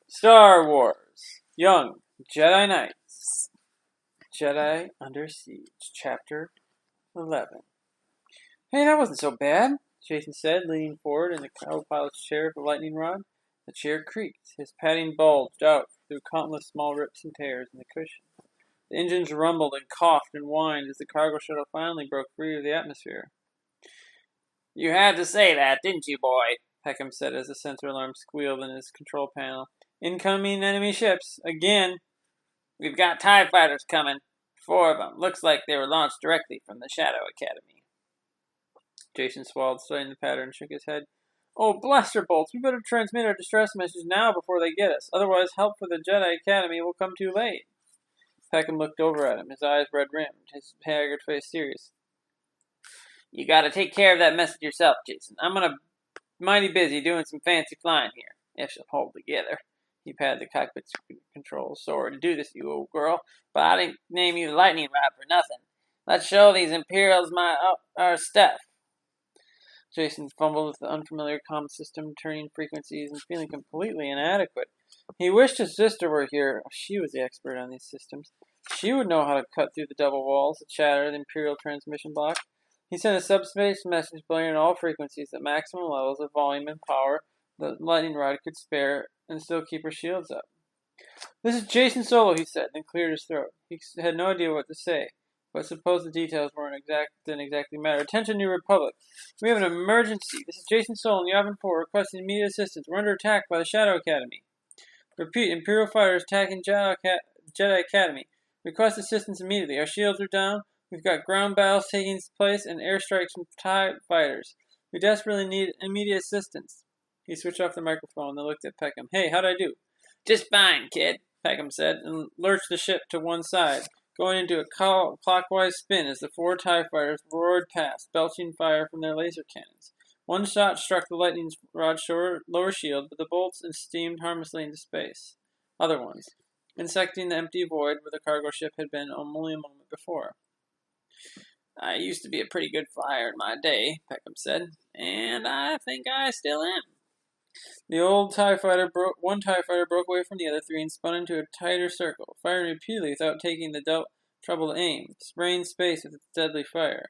Star Wars Young Jedi Knights Jedi Under Siege Chapter 11. Hey, that wasn't so bad, Jason said, leaning forward in the co-pilot's chair of the lightning rod. The chair creaked. His padding bulged out through countless small rips and tears in the cushion. The engines rumbled and coughed and whined as the cargo shuttle finally broke free of the atmosphere. You had to say that, didn't you, boy? Peckham said as the sensor alarm squealed in his control panel. Incoming enemy ships, again. We've got TIE fighters coming. 4 of them. Looks like they were launched directly from the Shadow Academy. Jason swallowed, studying the pattern, and shook his head. Oh, blaster bolts! We better transmit our distress message now before they get us. Otherwise, help for the Jedi Academy will come too late. Peckham looked over at him, his eyes red-rimmed, his haggard face serious. You gotta take care of that message yourself, Jason. I'm mighty busy doing some fancy flying here, if she'll hold together. He patted the cockpit controls. Sorry to do this, you old girl, but I didn't name you the lightning rod for nothing. Let's show these Imperials our stuff. Jason fumbled with the unfamiliar comm system, turning frequencies and feeling completely inadequate. He wished his sister were here. She was the expert on these systems. She would know how to cut through the double walls that shatter the Imperial transmission block. He sent a subspace message blaring all frequencies at maximum levels of volume and power the lightning rod could spare and still keep her shields up. This is Jason Solo, he said, then cleared his throat. He had no idea what to say, but suppose the details didn't exactly matter. Attention, New Republic. We have an emergency. This is Jason Solo in Yavin 4 requesting immediate assistance. We're under attack by the Shadow Academy. Repeat, Imperial fighters attacking Jedi Academy. Request assistance immediately. Our shields are down. We've got ground battles taking place and airstrikes from TIE fighters. We desperately need immediate assistance. He switched off the microphone and looked at Peckham. Hey, how'd I do? Just fine, kid, Peckham said, and lurched the ship to one side, going into a clockwise spin as the 4 TIE fighters roared past, belching fire from their laser cannons. One shot struck the lightning rod's lower shield, but the bolts steamed harmlessly into space. Other ones, insecting the empty void where the cargo ship had been only a moment before. I used to be a pretty good flyer in my day, Peckham said, and I think I still am. The one TIE fighter broke away from the other 3 and spun into a tighter circle, firing repeatedly without taking the trouble to aim, spraying space with its deadly fire.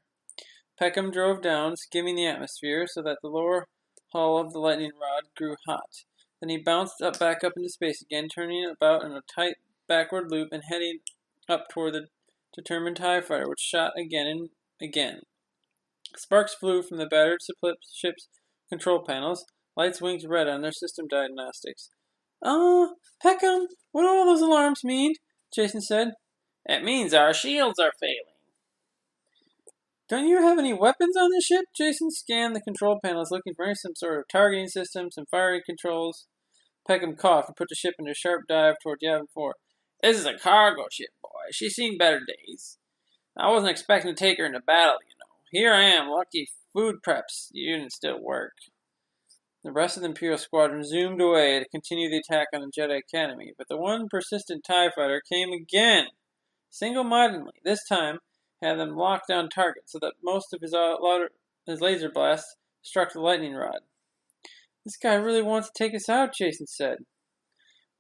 Peckham drove down, skimming the atmosphere so that the lower hull of the lightning rod grew hot. Then he bounced back up into space again, turning about in a tight backward loop and heading up toward the determined TIE fighter, which shot again and again. Sparks flew from the battered ship's control panels. Lights winked red on their system diagnostics. Peckham, what do all those alarms mean? Jason said. It means our shields are failing. Don't you have any weapons on the ship? Jason scanned the control panels, looking for some sort of targeting system, some firing controls. Peckham coughed and put the ship into a sharp dive toward Yavin 4. This is a cargo ship, boy. She's seen better days. I wasn't expecting to take her into battle, you know. Here I am, lucky food preps units still work. The rest of the Imperial squadron zoomed away to continue the attack on the Jedi Academy, but the one persistent TIE fighter came again, single-mindedly. This time, had them locked down targets so that most of his laser blasts struck the lightning rod. This guy really wants to take us out, Jason said.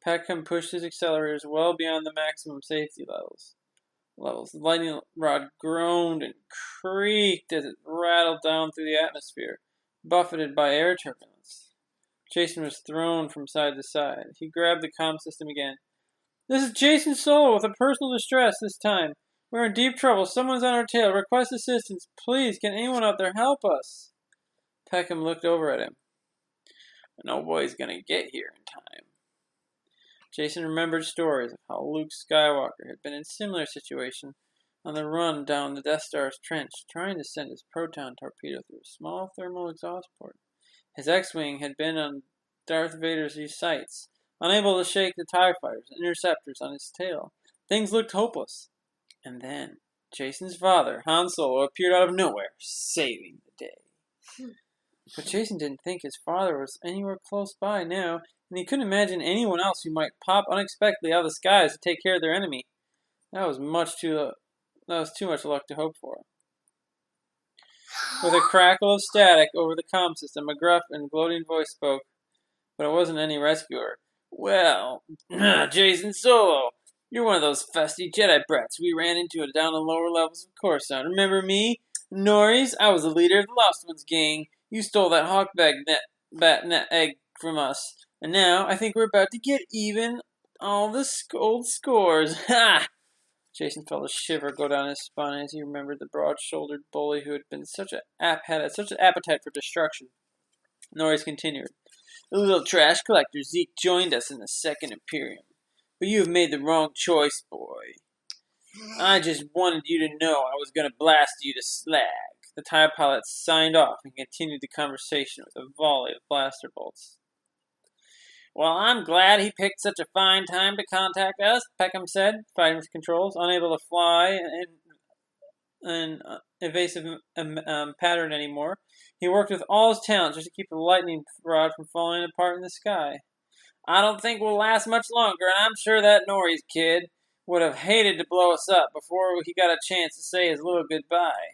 Peckham pushed his accelerators well beyond the maximum safety levels. The lightning rod groaned and creaked as it rattled down through the atmosphere, buffeted by air turbulence. Jason was thrown from side to side. He grabbed the comm system again. This is Jason Solo with a personal distress this time. We're in deep trouble. Someone's on our tail. Request assistance. Please, can anyone out there help us? Peckham looked over at him. Nobody's gonna get here in time. Jason remembered stories of how Luke Skywalker had been in a similar situation on the run down the Death Star's trench, trying to send his proton torpedo through a small thermal exhaust port. His X-Wing had been on Darth Vader's sights, unable to shake the TIE fighters and interceptors on his tail. Things looked hopeless. And then, Jason's father, Han Solo, appeared out of nowhere, saving the day. But Jason didn't think his father was anywhere close by now, and he couldn't imagine anyone else who might pop unexpectedly out of the skies to take care of their enemy. That was too much luck to hope for. With a crackle of static over the comm system, a gruff and gloating voice spoke, but it wasn't any rescuer. Well, Jason Solo, you're one of those fusty Jedi brats we ran into down the lower levels of Coruscant. Remember me? Norris? I was the leader of the Lost Ones gang. You stole that bat net egg from us. And now I think we're about to get even all the old scores. Ha! Jason felt a shiver go down his spine as he remembered the broad-shouldered bully who had such an appetite for destruction. Norris continued. The little trash collector Zeke joined us in the Second Imperium. But you have made the wrong choice, boy. I just wanted you to know I was going to blast you to slag. The TIE pilot signed off and continued the conversation with a volley of blaster bolts. Well, I'm glad he picked such a fine time to contact us, Peckham said, fighting with controls, unable to fly in evasive pattern anymore. He worked with all his talents just to keep the lightning rod from falling apart in the sky. I don't think we'll last much longer, and I'm sure that Norris kid would have hated to blow us up before he got a chance to say his little goodbye.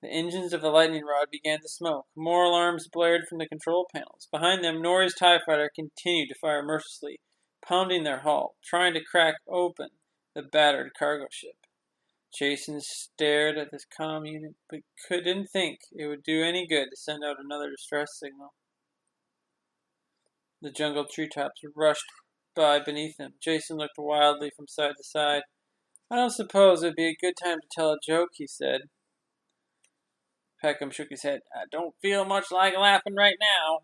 The engines of the lightning rod began to smoke. More alarms blared from the control panels. Behind them, Norris' TIE fighter continued to fire mercilessly, pounding their hull, trying to crack open the battered cargo ship. Jason stared at this comm unit, but didn't think it would do any good to send out another distress signal. The jungle treetops rushed by beneath him. Jason looked wildly from side to side. I don't suppose it would be a good time to tell a joke, he said. Peckham shook his head. I don't feel much like laughing right now.